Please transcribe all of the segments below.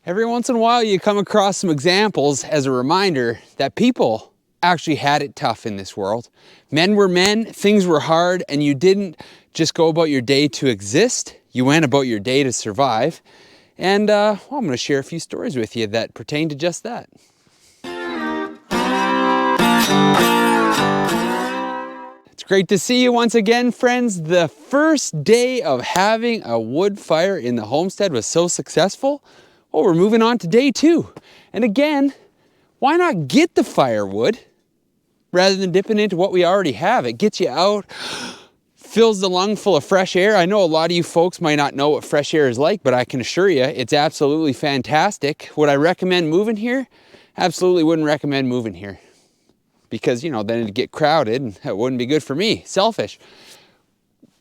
Every once in a while you come across some examples as a reminder that people actually had it tough in this world. Men were men, things were hard, and you didn't just go about your day to exist, you went about your day to survive. And well, I'm going to share a few stories with you that pertain to just that. It's great to see you once again, friends. The first day of having a wood fire in the homestead was so successful. Well, we're moving on to day 2. And again, why not get the firewood rather than dipping into what we already have? It gets you out, fills the lung full of fresh air. I know a lot of you folks might not know what fresh air is like, but I can assure you it's absolutely fantastic. Would I recommend moving here? Absolutely wouldn't recommend moving here. Because, you know, then it'd get crowded and that wouldn't be good for me. Selfish.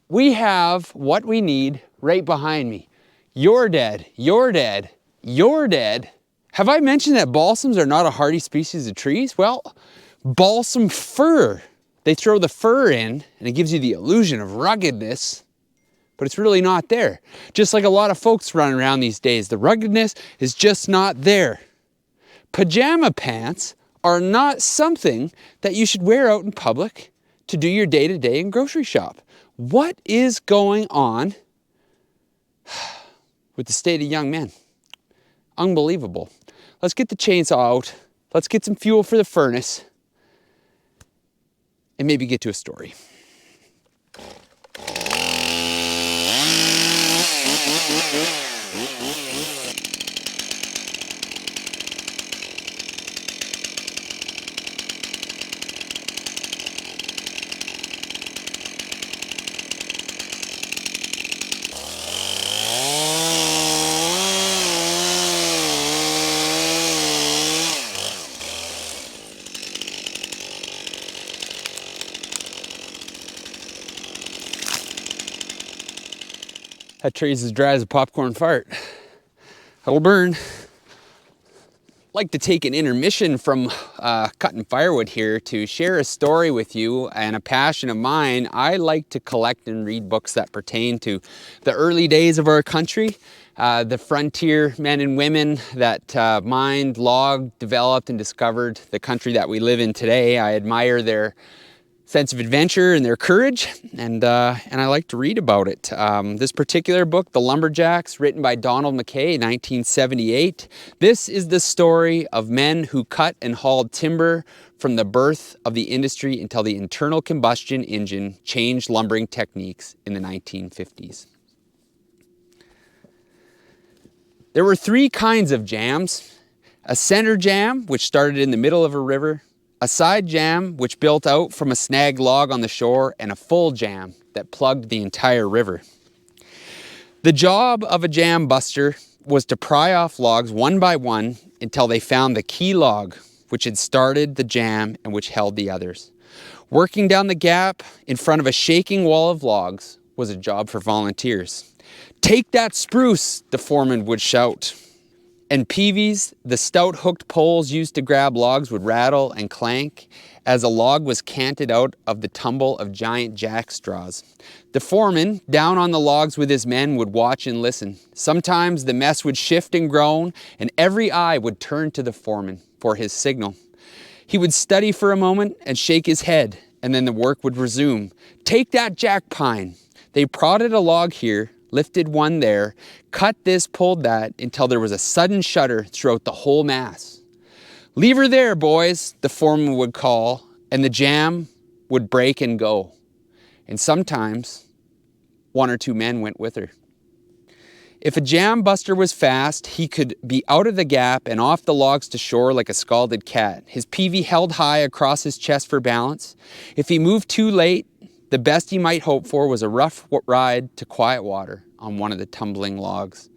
We have what we need right behind me. You're dead. You're dead. You're dead. Have I mentioned that balsams are not a hardy species of trees? Well, balsam fir. They throw the fir in and it gives you the illusion of ruggedness, but it's really not there. Just like a lot of folks running around these days, the ruggedness is just not there. Pajama pants are not something that you should wear out in public to do your day-to-day and grocery shop. What is going on with the state of young men? Unbelievable. Let's get the chainsaw out. Let's get some fuel for the furnace and maybe get to a story. That tree's as dry as a popcorn fart. That'll burn. I'd like to take an intermission from cutting firewood here to share a story with you and a passion of mine. I like to collect and read books that pertain to the early days of our country, the frontier men and women that mined, logged, developed, and discovered the country that we live in today. I admire their sense of adventure and their courage, and I like to read about it. This particular book, The Lumberjacks, written by Donald McKay in 1978. This is the story of men who cut and hauled timber from the birth of the industry until the internal combustion engine changed lumbering techniques in the 1950s. There were 3 kinds of jams: a center jam, which started in the middle of a river, a side jam which built out from a snag log on the shore, and a full jam that plugged the entire river. The job of a jam buster was to pry off logs one by one until they found the key log which had started the jam and which held the others. Working down the gap in front of a shaking wall of logs was a job for volunteers. "Take that spruce," the foreman would shout. And peavies, the stout hooked poles used to grab logs, would rattle and clank as a log was canted out of the tumble of giant jack straws. The foreman, down on the logs with his men, would watch and listen. Sometimes the mess would shift and groan, and every eye would turn to the foreman for his signal. He would study for a moment and shake his head, and then the work would resume. "Take that jack pine." They prodded a log here, lifted one there, cut this, pulled that, until there was a sudden shudder throughout the whole mass. "Leave her there, boys," the foreman would call, and the jam would break and go. And sometimes 1 or 2 men went with her. If a jam buster was fast, he could be out of the gap and off the logs to shore like a scalded cat, his peavey held high across his chest for balance. If he moved too late, the best he might hope for was a rough ride to quiet water on one of the tumbling logs.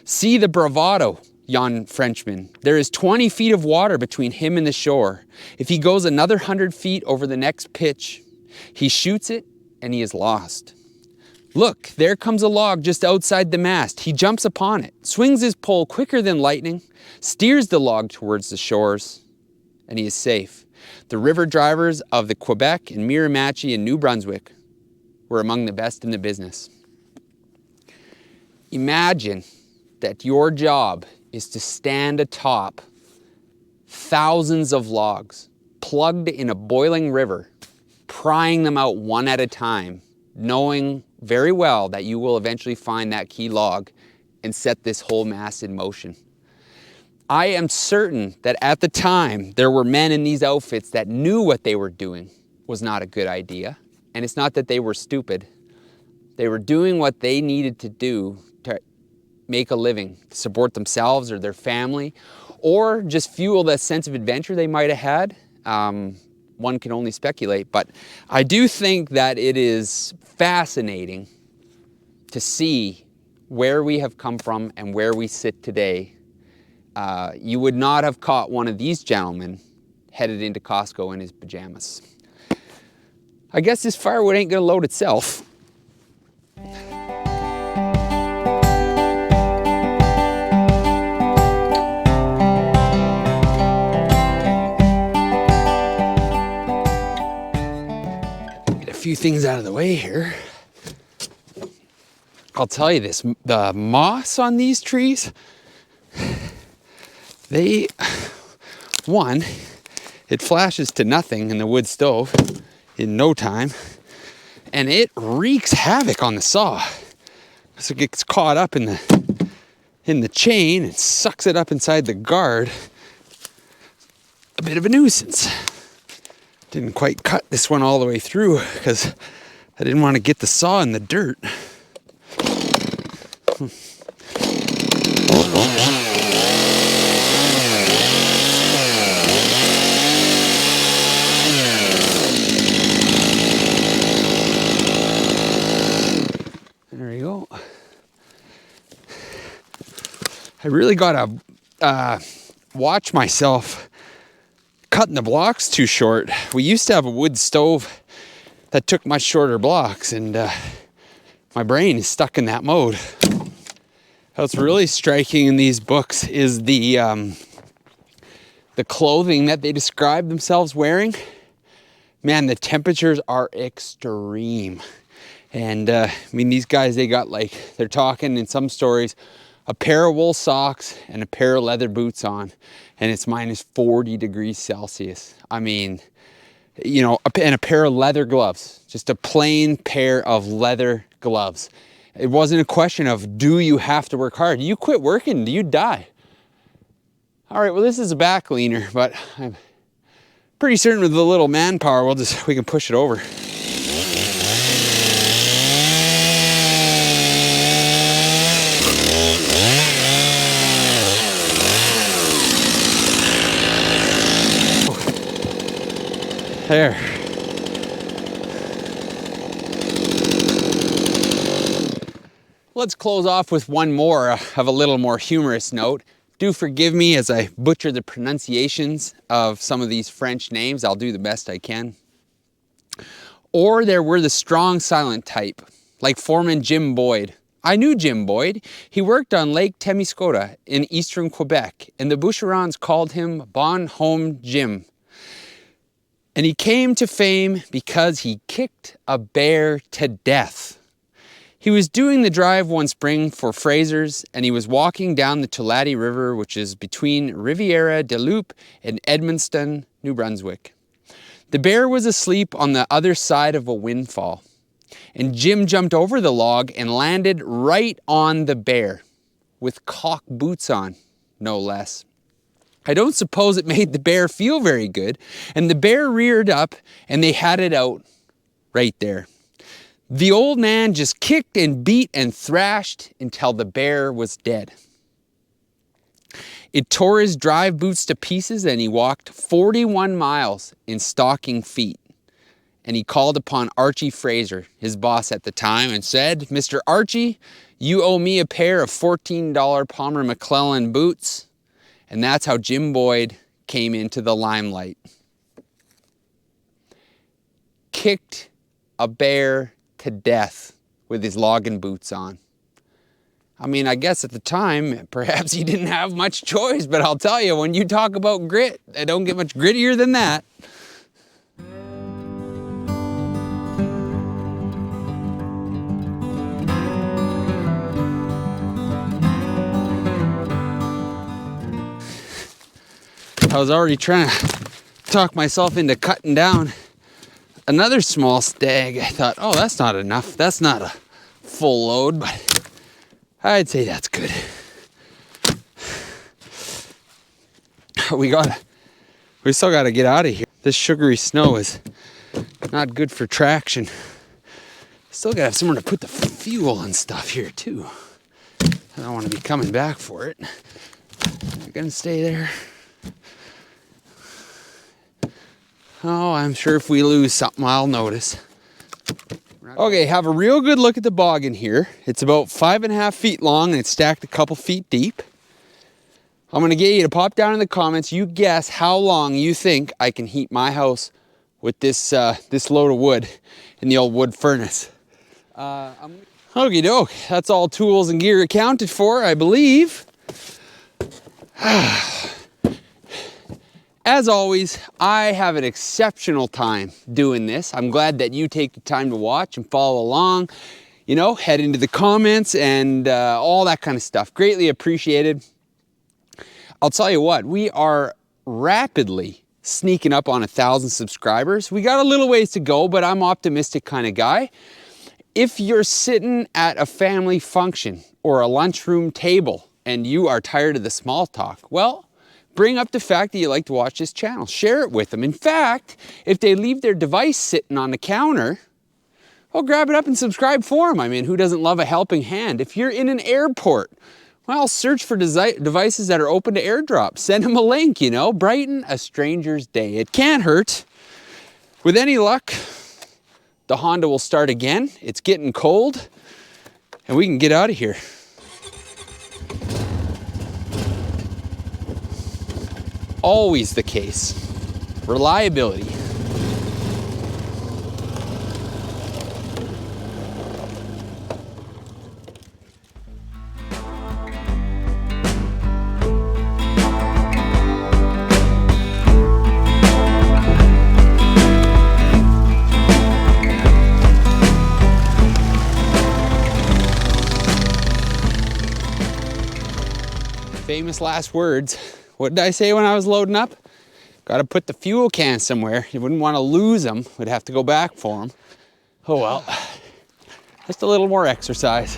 "See the bravado, yon Frenchman. There is 20 feet of water between him and the shore. If he goes another 100 feet over the next pitch, he shoots it and he is lost. Look, there comes a log just outside the mast. He jumps upon it, swings his pole quicker than lightning, steers the log towards the shores, and he is safe." The river drivers of the Quebec and Miramichi and New Brunswick were among the best in the business. Imagine that your job is to stand atop thousands of logs plugged in a boiling river, prying them out one at a time, knowing very well that you will eventually find that key log and set this whole mass in motion. I am certain that at the time there were men in these outfits that knew what they were doing was not a good idea. And it's not that they were stupid. They were doing what they needed to do to make a living, to support themselves or their family, or just fuel that sense of adventure they might have had. One can only speculate, but I do think that it is fascinating to see where we have come from and where we sit today. You would not have caught one of these gentlemen headed into Costco in his pajamas. I guess this firewood ain't gonna load itself. Few things out of the way here. I'll tell you this, the moss on these trees, it flashes to nothing in the wood stove in no time, and it wreaks havoc on the saw. So it gets caught up in the chain and sucks it up inside the guard. A bit of a nuisance. Didn't quite cut this one all the way through because I didn't want to get the saw in the dirt. There we go. I really gotta watch myself cutting the blocks too short. We used to have a wood stove that took much shorter blocks, and my brain is stuck in that mode. What's really striking in these books is the clothing that they describe themselves wearing. Man, the temperatures are extreme. And I mean, these guys, they're talking in some stories, a pair of wool socks and a pair of leather boots on, and it's minus 40 degrees Celsius. I mean, you know, and a pair of leather gloves, just a plain pair of leather gloves. It wasn't a question of, do you have to work hard? You quit working, you die. All right, well, this is a back leaner, but I'm pretty certain with a little manpower, we can push it over. There. Let's close off with one more of a little more humorous note. Do forgive me as I butcher the pronunciations of some of these French names. I'll do the best I can. Or there were the strong silent type, like Foreman Jim Boyd. I knew Jim Boyd. He worked on Lake Témiscouata in eastern Quebec, and the Boucherons called him Bon Homme Jim. And he came to fame because he kicked a bear to death. He was doing the drive one spring for Fraser's, and he was walking down the Tulare River, which is between Riviera de Loup and Edmundston, New Brunswick. The bear was asleep on the other side of a windfall, and Jim jumped over the log and landed right on the bear, with caulk boots on, no less. I don't suppose it made the bear feel very good, and the bear reared up, and they had it out right there. The old man just kicked and beat and thrashed until the bear was dead. It tore his drive boots to pieces, and he walked 41 miles in stocking feet. And he called upon Archie Fraser, his boss at the time, and said, "Mr. Archie, you owe me a pair of $14 Palmer McClellan boots." And that's how Jim Boyd came into the limelight. Kicked a bear to death with his logging boots on. I mean, I guess at the time, perhaps he didn't have much choice, but I'll tell you, when you talk about grit, it don't get much grittier than that. I was already trying to talk myself into cutting down another small stag. I thought, oh, that's not enough. That's not a full load, but I'd say that's good. We still got to get out of here. This sugary snow is not good for traction. Still got to have somewhere to put the fuel and stuff here too. I don't want to be coming back for it. You're gonna stay there. Oh, I'm sure if we lose something, I'll notice. Okay, have a real good look at the bog in here. It's about 5.5 feet long and it's stacked a couple feet deep. I'm gonna get you to pop down in the comments. You guess how long you think I can heat my house with this this load of wood in the old wood furnace. Okie doke, that's all tools and gear accounted for, I believe. As always, I have an exceptional time doing this. I'm glad that you take the time to watch and follow along, you know, head into the comments and all that kind of stuff. Greatly appreciated. I'll tell you what, we are rapidly sneaking up on 1,000 subscribers. We got a little ways to go, but I'm optimistic kind of guy. If you're sitting at a family function or a lunchroom table and you are tired of the small talk, well, bring up the fact that you like to watch this channel. Share it with them. In fact, if they leave their device sitting on the counter, well, grab it up and subscribe for them. I mean, who doesn't love a helping hand? If you're in an airport, well, search for devices that are open to airdrop. Send them a link, you know, brighten a stranger's day. It can't hurt. With any luck, the Honda will start again. It's getting cold and we can get out of here. Always the case. Reliability. Famous last words. What did I say when I was loading up? Got to put the fuel can somewhere. You wouldn't want to lose them. We'd have to go back for them. Oh well, just a little more exercise.